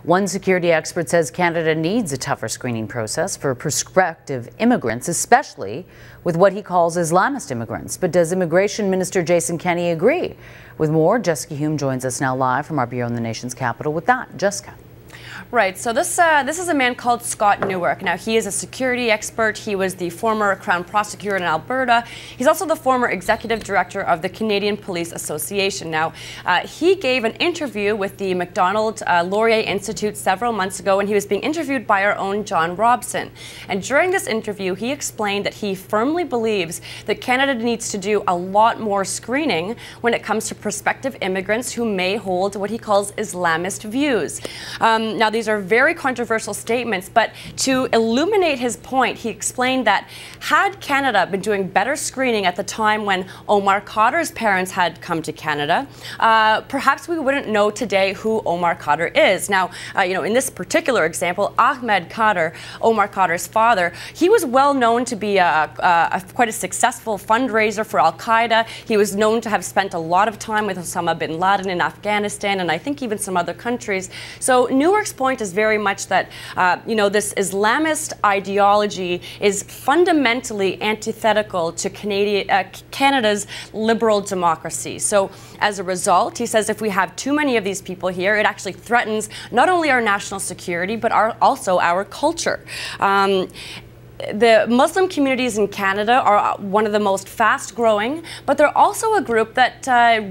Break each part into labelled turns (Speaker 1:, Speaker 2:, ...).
Speaker 1: One security expert says Canada needs a tougher screening process for prospective immigrants, especially with what he calls Islamist immigrants. But does Immigration Minister Jason Kenney agree? With more, Jessica Hume joins us now live from our bureau in the nation's capital. With that, Jessica.
Speaker 2: Right, so this is a man called Scott Newark. Now, he is a security expert. He was the former Crown Prosecutor in Alberta. He's also the former Executive Director of the Canadian Police Association. Now, he gave an interview with the Macdonald Laurier Institute several months ago, and he was being interviewed by our own John Robson. And during this interview, he explained that he firmly believes that Canada needs to do a lot more screening when it comes to prospective immigrants who may hold what he calls Islamist views. Now, these are very controversial statements, but to illuminate his point, he explained that had Canada been doing better screening at the time when Omar Khadr's parents had come to Canada, perhaps we wouldn't know today who Omar Khadr is. Now, in this particular example, Ahmed Khadr, Omar Khadr's father, he was well known to be quite a successful fundraiser for Al-Qaeda. He was known to have spent a lot of time with Osama bin Laden in Afghanistan, and I think even some other countries. So Newark's point is very much that, this Islamist ideology is fundamentally antithetical to Canada's liberal democracy. So as a result, he says if we have too many of these people here, it actually threatens not only our national security, but also our culture. The Muslim communities in Canada are one of the most fast-growing, but they're also a group that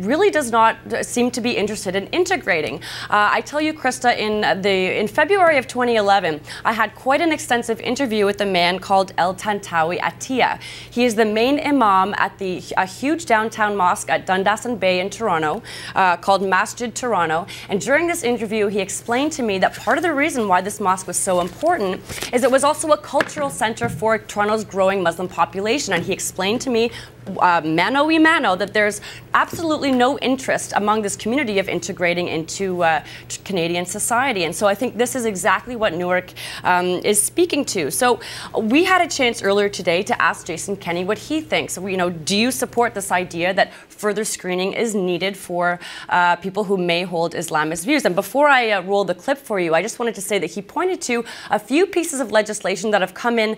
Speaker 2: really does not seem to be interested in integrating. I tell you, Krista, in February of 2011, I had quite an extensive interview with a man called El Tantawi Attia. He is the main imam at a huge downtown mosque at Dundas Bay in Toronto called Masjid Toronto. And during this interview, he explained to me that part of the reason why this mosque was so important is it was also a cultural center for Toronto's growing Muslim population. And he explained to me, mano y mano, that there's absolutely no interest among this community of integrating into Canadian society. And so I think this is exactly what Newark is speaking to. So we had a chance earlier today to ask Jason Kenney what he thinks. Do you support this idea that further screening is needed for people who may hold Islamist views? And before I roll the clip for you, I just wanted to say that he pointed to a few pieces of legislation that have come in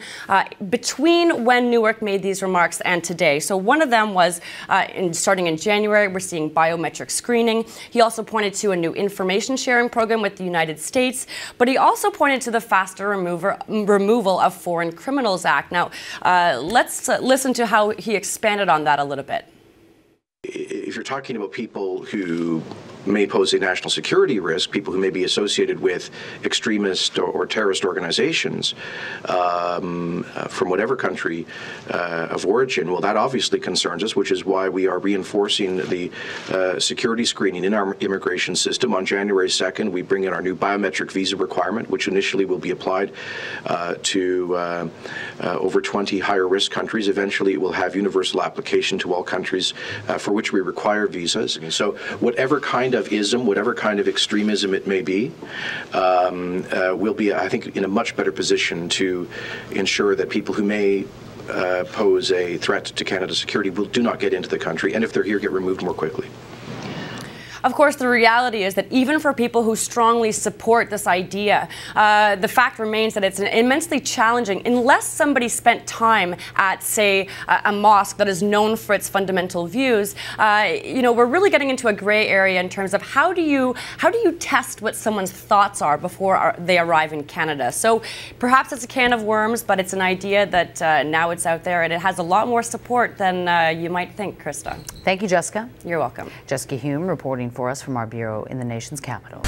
Speaker 2: between when Newark made these remarks and today. So one of them was, starting in January, we're seeing biometric screening. He also pointed to a new information sharing program with the United States, but he also pointed to the faster removal of Foreign Criminals Act. Now, let's listen to how he expanded on that a little bit.
Speaker 3: If you're talking about people who may pose a national security risk, people who may be associated with extremist or terrorist organizations from whatever country of origin, well, that obviously concerns us, which is why we are reinforcing the security screening in our immigration system. On January 2nd, we bring in our new biometric visa requirement, which initially will be applied to over 20 higher risk countries. Eventually, it will have universal application to all countries for which we require visas. And so whatever kind of ism, whatever kind of extremism it may be, we'll be, I think, in a much better position to ensure that people who may pose a threat to Canada's security do not get into the country, and if they're here, get removed more quickly.
Speaker 2: Of course, the reality is that even for people who strongly support this idea, the fact remains that it's immensely challenging unless somebody spent time at, say, a mosque that is known for its fundamental views. We're really getting into a gray area in terms of how do you test what someone's thoughts are before they arrive in Canada. So perhaps it's a can of worms, but it's an idea that now it's out there, and it has a lot more support than you might think, Krista.
Speaker 1: Thank you, Jessica.
Speaker 2: You're welcome.
Speaker 1: Jessica Hume reporting for us from our bureau in the nation's capital.